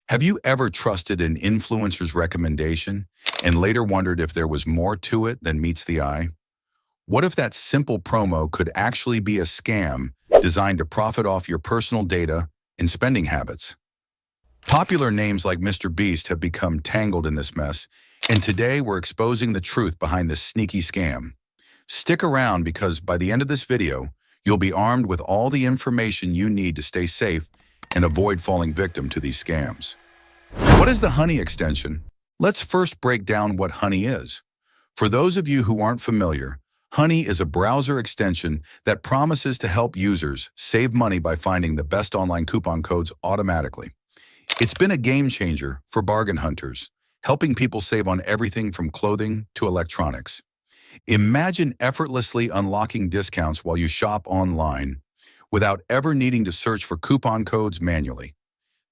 Have you ever trusted an influencer's recommendation and later wondered if there was more to it than meets the eye? What if that simple promo could actually be a scam designed to profit off your personal data and spending habits? Popular names like Mr. Beast have become tangled in this mess, and today we're exposing the truth behind this sneaky scam. Stick around because by the end of this video, you'll be armed with all the information you need to stay safe and avoid falling victim to these scams. What is the Honey extension? Let's first break down what Honey is. For those of you who aren't familiar, Honey is a browser extension that promises to help users save money by finding the best online coupon codes automatically. It's been a game changer for bargain hunters, helping people save on everything from clothing to electronics. Imagine effortlessly unlocking discounts while you shop online without ever needing to search for coupon codes manually.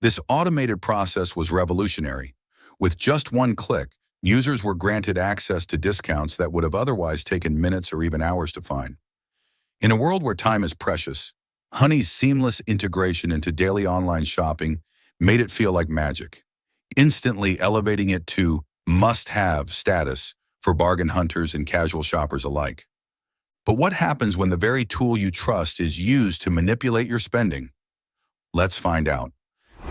This automated process was revolutionary. With just one click, users were granted access to discounts that would have otherwise taken minutes or even hours to find. In a world where time is precious, Honey's seamless integration into daily online shopping made it feel like magic, instantly elevating it to must-have status for bargain hunters and casual shoppers alike. But what happens when the very tool you trust is used to manipulate your spending? Let's find out.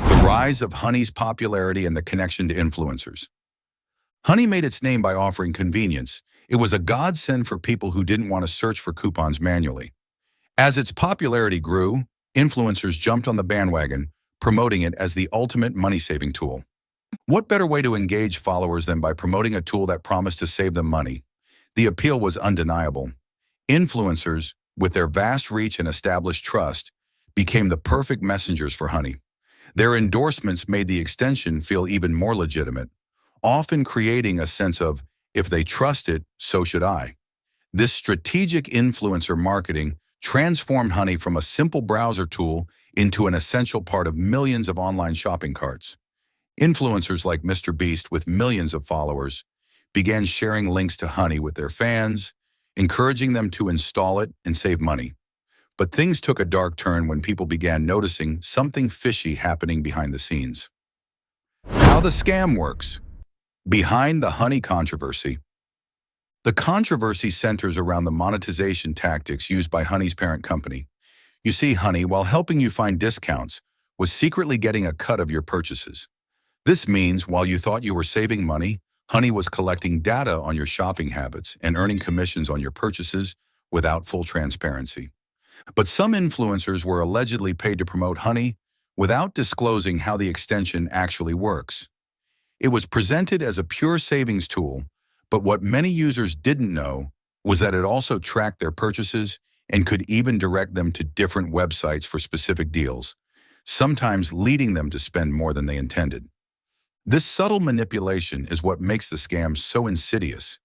The rise of Honey's popularity and the connection to influencers. Honey made its name by offering convenience. It was a godsend for people who didn't want to search for coupons manually. As its popularity grew, influencers jumped on the bandwagon, promoting it as the ultimate money-saving tool. What better way to engage followers than by promoting a tool that promised to save them money? The appeal was undeniable. Influencers, with their vast reach and established trust, became the perfect messengers for Honey. Their endorsements made the extension feel even more legitimate, often creating a sense of, if they trust it, so should I. This strategic influencer marketing transformed Honey from a simple browser tool into an essential part of millions of online shopping carts. Influencers like Mr. Beast, with millions of followers, began sharing links to Honey with their fans, encouraging them to install it and save money. But things took a dark turn when people began noticing something fishy happening behind the scenes. How the scam works. Behind the Honey controversy. The controversy centers around the monetization tactics used by Honey's parent company. You see, Honey, while helping you find discounts, was secretly getting a cut of your purchases. This means while you thought you were saving money, Honey was collecting data on your shopping habits and earning commissions on your purchases without full transparency. But some influencers were allegedly paid to promote Honey without disclosing how the extension actually works. It was presented as a pure savings tool, but what many users didn't know was that it also tracked their purchases and could even direct them to different websites for specific deals, sometimes leading them to spend more than they intended. This subtle manipulation is what makes the scam so insidious.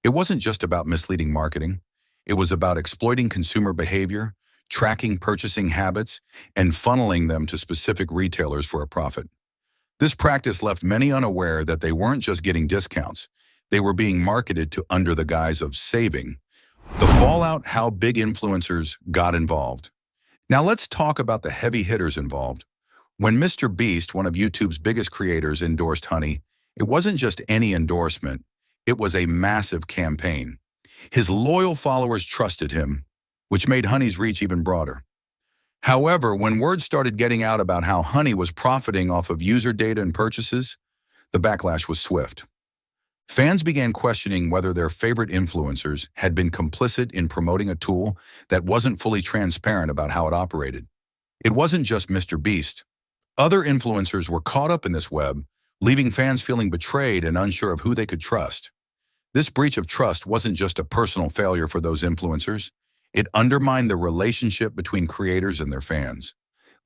It wasn't just about misleading marketing. It was about exploiting consumer behavior, tracking purchasing habits, and funneling them to specific retailers for a profit. This practice left many unaware that they weren't just getting discounts. They were being marketed to under the guise of saving. The fallout, how big influencers got involved. Now let's talk about the heavy hitters involved. When Mr. Beast, one of YouTube's biggest creators, endorsed Honey, it wasn't just any endorsement, it was a massive campaign. His loyal followers trusted him, which made Honey's reach even broader. However, when word started getting out about how Honey was profiting off of user data and purchases, the backlash was swift. Fans began questioning whether their favorite influencers had been complicit in promoting a tool that wasn't fully transparent about how it operated. It wasn't just Mr. Beast. Other influencers were caught up in this web, leaving fans feeling betrayed and unsure of who they could trust. This breach of trust wasn't just a personal failure for those influencers. It undermined the relationship between creators and their fans,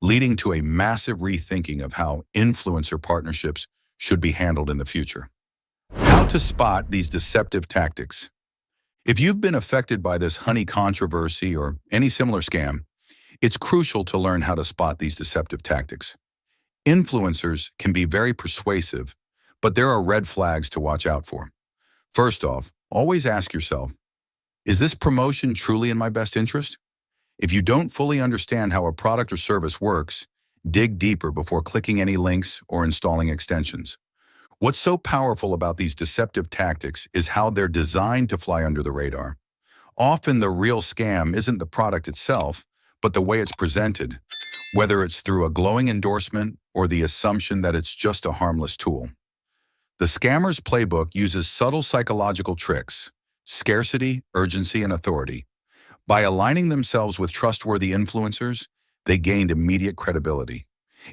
leading to a massive rethinking of how influencer partnerships should be handled in the future. How to spot these deceptive tactics. If you've been affected by this Honey controversy or any similar scam, it's crucial to learn how to spot these deceptive tactics. Influencers can be very persuasive, but there are red flags to watch out for. First off, always ask yourself, is this promotion truly in my best interest? If you don't fully understand how a product or service works, Dig deeper before clicking any links or installing extensions. What's so powerful about these deceptive tactics is how they're designed to fly under the radar. Often the real scam isn't the product itself, but the way it's presented, whether it's through a glowing endorsement or the assumption that it's just a harmless tool. The scammer's playbook uses subtle psychological tricks: scarcity, urgency, and authority. By aligning themselves with trustworthy influencers, they gained immediate credibility.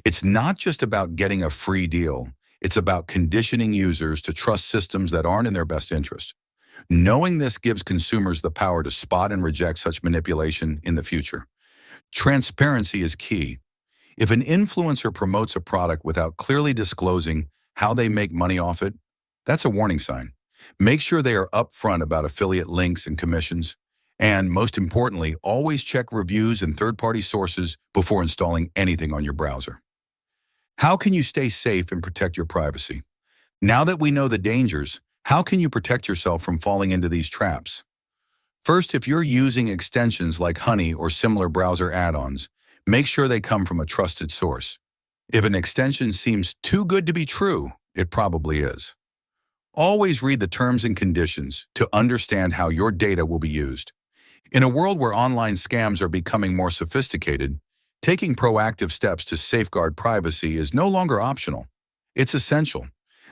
It's not just about getting a free deal. It's about conditioning users to trust systems that aren't in their best interest. Knowing this gives consumers the power to spot and reject such manipulation in the future. Transparency is key. If an influencer promotes a product without clearly disclosing how they make money off it, that's a warning sign. Make sure they are upfront about affiliate links and commissions. And most importantly, always check reviews and third-party sources before installing anything on your browser. How can you stay safe and protect your privacy? Now that we know the dangers, how can you protect yourself from falling into these traps? First, if you're using extensions like Honey or similar browser add-ons, make sure they come from a trusted source. If an extension seems too good to be true, it probably is. Always read the terms and conditions to understand how your data will be used. In a world where online scams are becoming more sophisticated, taking proactive steps to safeguard privacy is no longer optional. It's essential.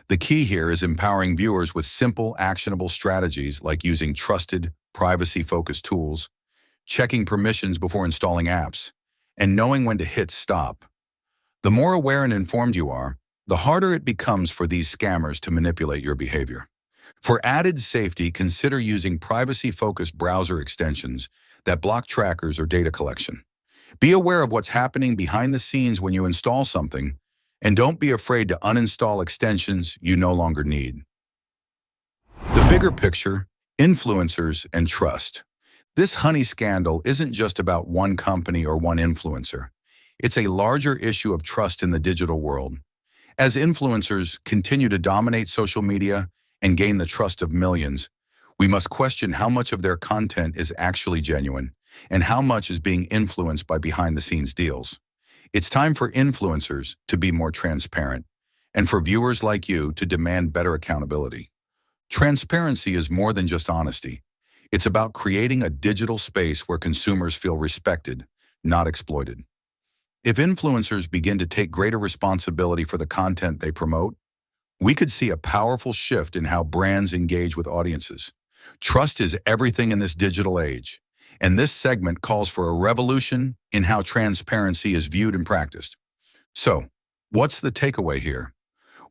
The key here is empowering viewers with simple, actionable strategies like using trusted, privacy-focused tools, checking permissions before installing apps, and knowing when to hit stop. The more aware and informed you are, the harder it becomes for these scammers to manipulate your behavior. For added safety, consider using privacy-focused browser extensions that block trackers or data collection. Be aware of what's happening behind the scenes when you install something, and don't be afraid to uninstall extensions you no longer need. The bigger picture: influencers and trust. This Honey scandal isn't just about one company or one influencer. It's a larger issue of trust in the digital world. As influencers continue to dominate social media and gain the trust of millions, we must question how much of their content is actually genuine and how much is being influenced by behind-the-scenes deals. It's time for influencers to be more transparent, and for viewers like you to demand better accountability. Transparency is more than just honesty. It's about creating a digital space where consumers feel respected, not exploited. If influencers begin to take greater responsibility for the content they promote, we could see a powerful shift in how brands engage with audiences. Trust is everything in this digital age, and this segment calls for a revolution in how transparency is viewed and practiced. So, what's the takeaway here?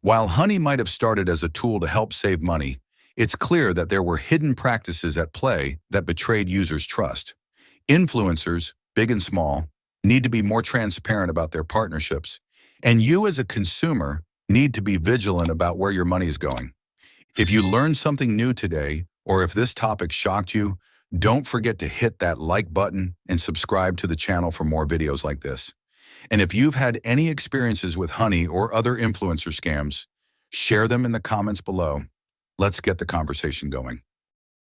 While Honey might have started as a tool to help save money, it's clear that there were hidden practices at play that betrayed users' trust. Influencers, big and small, need to be more transparent about their partnerships, and you as a consumer need to be vigilant about where your money is going. If you learned something new today, or if this topic shocked you, don't forget to hit that like button and subscribe to the channel for more videos like this. And if you've had any experiences with Honey or other influencer scams, share them in the comments below. Let's get the conversation going.